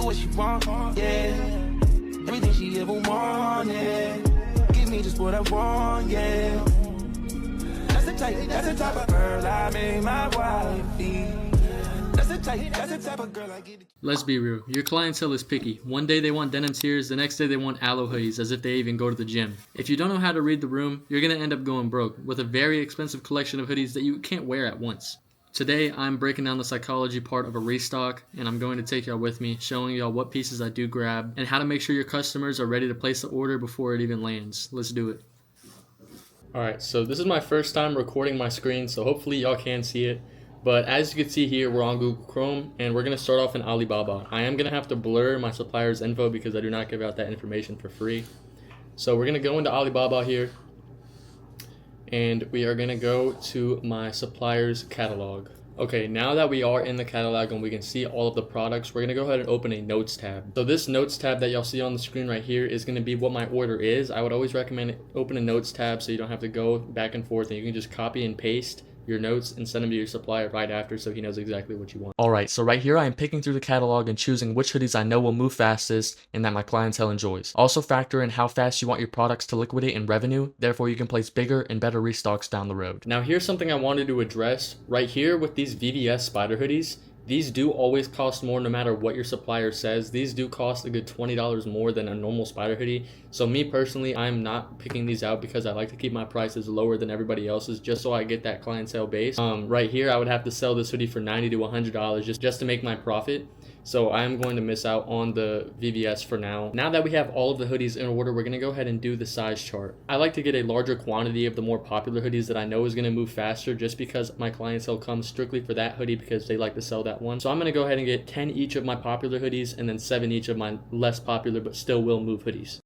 what she want, yeah. Everything she ever wanted. Give me just what I want, yeah. That's the type of girl I made my wifey. That's the type of girl I get. Let's be real, your clientele is picky. One day they want denim tears, the next day they want aloe hoodies as if they even go to the gym. If you don't know how to read the room, you're going to end up going broke with a very expensive collection of hoodies that you can't wear at once. Today, I'm breaking down the psychology part of a restock, and I'm going to take y'all with me, showing y'all what pieces I do grab, and how to make sure your customers are ready to place the order before it even lands. Let's do it. Alright, so this is my first time recording my screen, so hopefully y'all can see it. But as you can see here, we're on Google Chrome, and we're going to start off in Alibaba. I am going to have to blur my supplier's info because I do not give out that information for free. So we're going to go into Alibaba here, and we are going to go to my supplier's catalog. Okay, now that we are in the catalog and we can see all of the products, we're going to go ahead and open a notes tab. So this notes tab that y'all see on the screen right here is going to be what my order is. I would always recommend open a notes tab so you don't have to go back and forth, and you can just copy and paste your notes and send them to your supplier right after so he knows exactly what you want. Alright, so right here I am picking through the catalog and choosing which hoodies I know will move fastest and that my clientele enjoys. Also factor in how fast you want your products to liquidate in revenue, therefore you can place bigger and better restocks down the road. Now here's something I wanted to address. Right here with these VVS spider hoodies, these do always cost more no matter what your supplier says. These do cost a good $20 more than a normal spider hoodie. So me personally, I'm not picking these out because I like to keep my prices lower than everybody else's just so I get that clientele base. Right here, I would have to sell this hoodie for $90 to $100 just to make my profit. So I'm going to miss out on the VVS for now. Now that we have all of the hoodies in order, we're going to go ahead and do the size chart. I like to get a larger quantity of the more popular hoodies that I know is going to move faster just because my clientele comes strictly for that hoodie because they like to sell that one. So I'm going to go ahead and get 10 each of my popular hoodies and then 7 each of my less popular but still will move hoodies.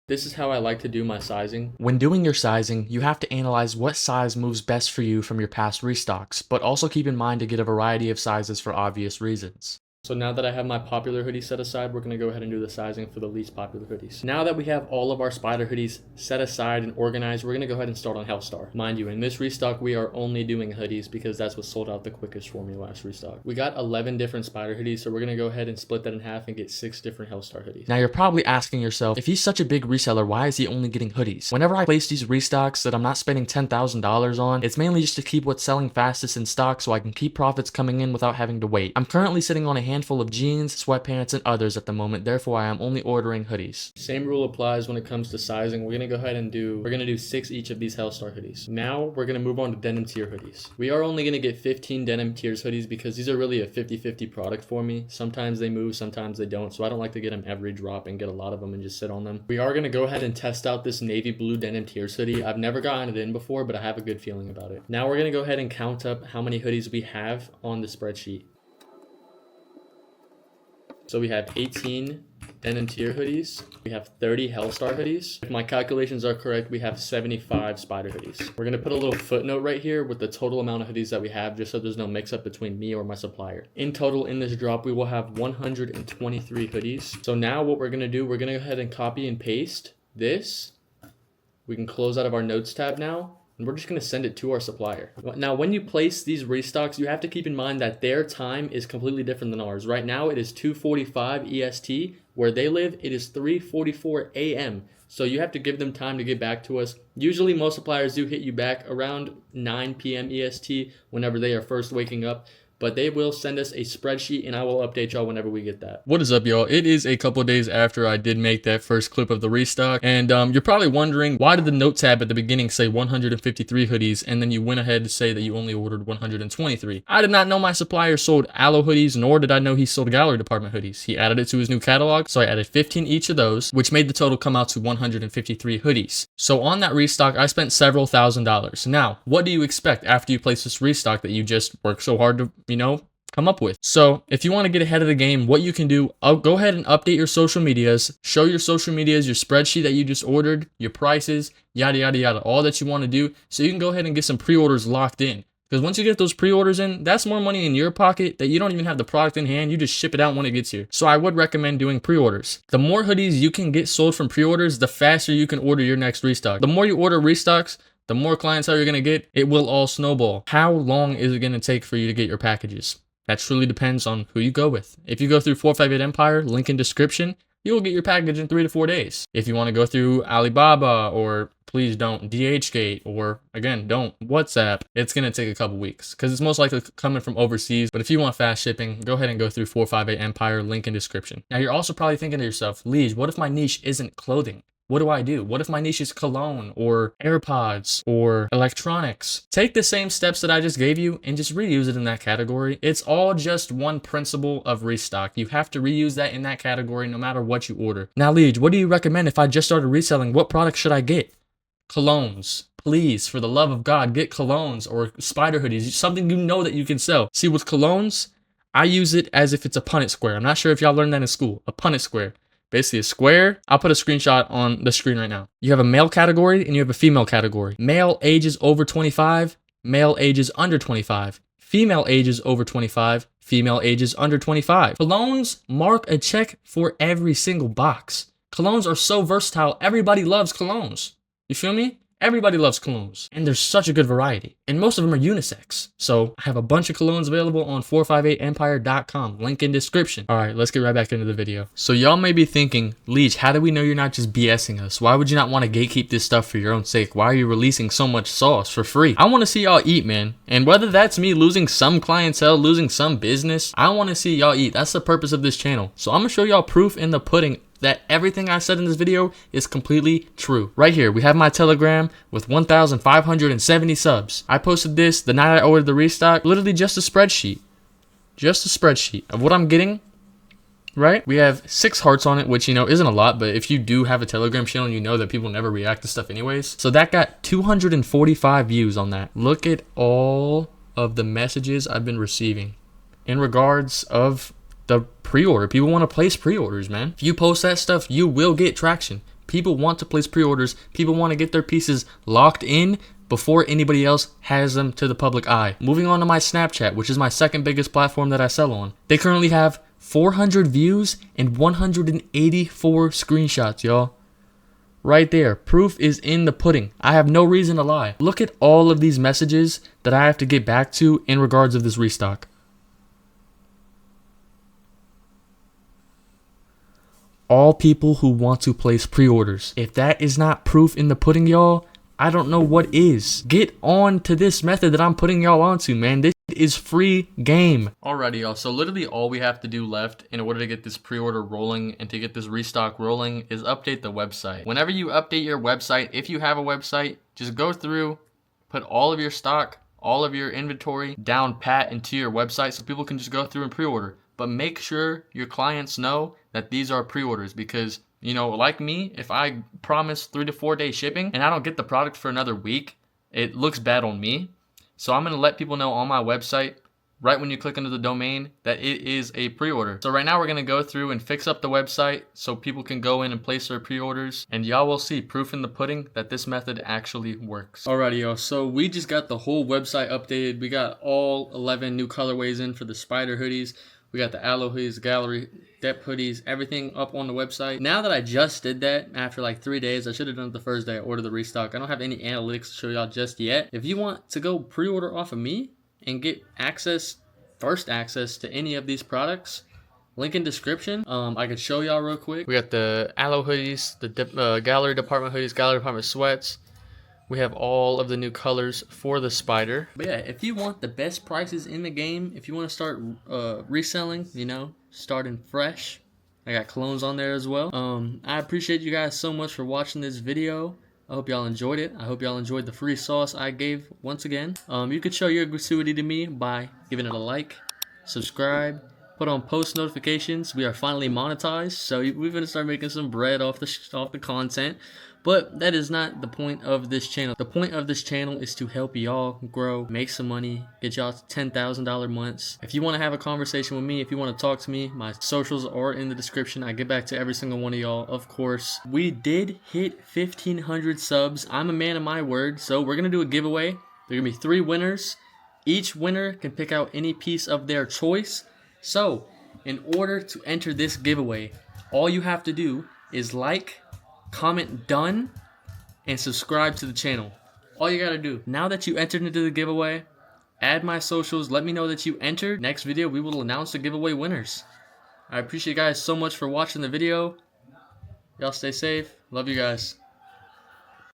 This is how I like to do my sizing. When doing your sizing, you have to analyze what size moves best for you from your past restocks, but also keep in mind to get a variety of sizes for obvious reasons. So now that I have my popular hoodie set aside, we're going to go ahead and do the sizing for the least popular hoodies. Now that we have all of our spider hoodies set aside and organized, we're going to go ahead and start on Hellstar. Mind you, in this restock, we are only doing hoodies because that's what sold out the quickest for me last restock. We got 11 different spider hoodies, so we're going to go ahead and split that in half and get 6 different Hellstar hoodies. Now you're probably asking yourself, if he's such a big reseller, why is he only getting hoodies? Whenever I place these restocks that I'm not spending $10,000 on, it's mainly just to keep what's selling fastest in stock so I can keep profits coming in without having to wait. I'm currently sitting on a handful of jeans, sweatpants, and others at the moment, therefore I am only ordering hoodies. Same rule applies when it comes to sizing. We're going to go ahead and do 6 each of these Hellstar hoodies. Now we're going to move on to denim tier hoodies. We are only going to get 15 denim tiers hoodies because these are really a 50-50 product for me. Sometimes they move, sometimes they don't, so I don't like to get them every drop and get a lot of them and just sit on them. We are going to go ahead and test out this navy blue denim tiers hoodie. I've never gotten it in before, but I have a good feeling about it. Now we're going to go ahead and count up how many hoodies we have on the spreadsheet. So we have 18 denim tier hoodies. We have 30 Hellstar hoodies. If my calculations are correct, we have 75 spider hoodies. We're going to put a little footnote right here with the total amount of hoodies that we have just so there's no mix up between me or my supplier. In total, in this drop, we will have 123 hoodies. So now what we're going to do, we're going to go ahead and copy and paste this. We can close out of our notes tab now. And we're just going to send it to our supplier. Now, when you place these restocks, you have to keep in mind that their time is completely different than ours. Right now, it is 2:45 EST. Where they live, it is 3:44 AM. So you have to give them time to get back to us. Usually, most suppliers do hit you back around 9 PM EST whenever they are first waking up. But they will send us a spreadsheet and I will update y'all whenever we get that. What is up, y'all? It is a couple days after I did make that first clip of the restock. And you're probably wondering, why did the note tab at the beginning say 153 hoodies and then you went ahead to say that you only ordered 123? I did not know my supplier sold aloe hoodies, nor did I know he sold gallery department hoodies. He added it to his new catalog, so I added 15 each of those, which made the total come out to 153 hoodies. So on that restock, I spent several $1,000s. Now, what do you expect after you place this restock that you just worked so hard to come up with? So if you want to get ahead of the game, what you can do, I'll go ahead and update your social medias, show your social medias, your spreadsheet that you just ordered, your prices, yada, yada, yada, all that you want to do. So you can go ahead and get some pre-orders locked in. Because once you get those pre-orders in, that's more money in your pocket that you don't even have the product in hand. You just ship it out when it gets here. So I would recommend doing pre-orders. The more hoodies you can get sold from pre-orders, the faster you can order your next restock. The more you order restocks, the more clientele you're going to get. It will all snowball. How long is it going to take for you to get your packages? That truly depends on who you go with. If you go through 458 Empire, link in description, you will get your package in 3 to 4 days. If you want to go through Alibaba, or please don't, DHgate, or again, don't, WhatsApp, it's going to take a couple weeks because it's most likely coming from overseas. But if you want fast shipping, go ahead and go through 458 Empire, link in description. Now you're also probably thinking to yourself, Lige, what if my niche isn't clothing? What do I do? What if my niche is cologne or AirPods or electronics? Take the same steps that I just gave you and just reuse it in that category. It's all just one principle of restock. You have to reuse that in that category no matter what you order. Now, Lige, what do you recommend if I just started reselling? What products should I get? Colognes. Please, for the love of God, get colognes or spider hoodies. Something you know that you can sell. See, with colognes, I use it as if it's a Punnett square. I'm not sure if y'all learned that in school. A Punnett square. Basically a square. I'll put a screenshot on the screen right now. You have a male category and you have a female category. Male ages over 25, male ages under 25. Female ages over 25, female ages under 25. Colognes mark a check for every single box. Colognes are so versatile. Everybody loves colognes. You feel me? Everybody loves colognes, and there's such a good variety, and most of them are unisex. So I have a bunch of colognes available on 458empire.com, link in description. All right, let's get right back into the video. So y'all may be thinking, Lige, how do we know you're not just BSing us? Why would you not want to gatekeep this stuff for your own sake? Why are you releasing so much sauce for free? I want to see y'all eat, man. And whether that's me losing some clientele, losing some business, I want to see y'all eat. That's the purpose of this channel. So I'm gonna show y'all proof in the pudding that everything I said in this video is completely true. Right here, we have my Telegram with 1,570 subs. I posted this the night I ordered the restock, literally just a spreadsheet. Just a spreadsheet of what I'm getting, right? We have 6 hearts on it, which, you know, isn't a lot, but if you do have a Telegram channel, you know that people never react to stuff anyways. So that got 245 views on that. Look at all of the messages I've been receiving in regards of the pre-order. People want to place pre-orders, man. If you post that stuff, you will get traction. People want to place pre-orders. People want to get their pieces locked in before anybody else has them to the public eye. Moving on to my Snapchat, which is my second biggest platform that I sell on. They currently have 400 views and 184 screenshots, y'all. Right there. Proof is in the pudding. I have no reason to lie. Look at all of these messages that I have to get back to in regards of this restock. All people who want to place pre-orders. If that is not proof in the pudding, y'all, I don't know what is. Get on to this method that I'm putting y'all onto, man. This is free game. Alrighty, y'all. So literally all we have to do left in order to get this pre-order rolling and to get this restock rolling is update the website. Whenever you update your website, if you have a website, just go through, put all of your stock, all of your inventory down pat into your website so people can just go through and pre-order. But make sure your clients know that these are pre-orders because, you know, like me, if I promise 3 to 4 day shipping and I don't get the product for another week, it looks bad on me. So I'm going to let people know on my website, right when you click into the domain, that it is a pre-order. So right now we're going to go through and fix up the website so people can go in and place their pre-orders. And y'all will see proof in the pudding that this method actually works. Alrighty, y'all. So we just got the whole website updated. We got all 11 new colorways in for the spider hoodies. We got the aloe hoodies, gallery depth hoodies, everything up on the website. Now that I just did that after like 3 days, I should have done it the first day I ordered the restock. I don't have any analytics to show y'all just yet. If you want to go pre-order off of me and get access, first access to any of these products, link in description. I could show y'all real quick. We got the aloe hoodies, the gallery department hoodies, gallery department sweats. We have all of the new colors for the spider. But yeah, if you want the best prices in the game, if you want to start reselling, you know, starting fresh, I got colognes on there as well. I appreciate you guys so much for watching this video. I hope y'all enjoyed it. I hope y'all enjoyed the free sauce I gave once again. You could show your gratuity to me by giving it a like, subscribe, put on post notifications. We are finally monetized, so we're gonna start making some bread off the content. But that is not the point of this channel. The point of this channel is to help y'all grow, make some money, get y'all to $10,000 months. If you want to have a conversation with me, if you want to talk to me, my socials are in the description. I get back to every single one of y'all, of course. We did hit 1,500 subs. I'm a man of my word, so we're gonna do a giveaway. There are gonna be 3 winners. Each winner can pick out any piece of their choice. So, in order to enter this giveaway, all you have to do is like, comment done, and subscribe to the channel. All you gotta do. Now that you entered into the giveaway, Add my socials. Let me know that you entered. Next video, we will announce the giveaway winners. I appreciate you guys so much for watching the video. Y'all stay safe. Love you guys.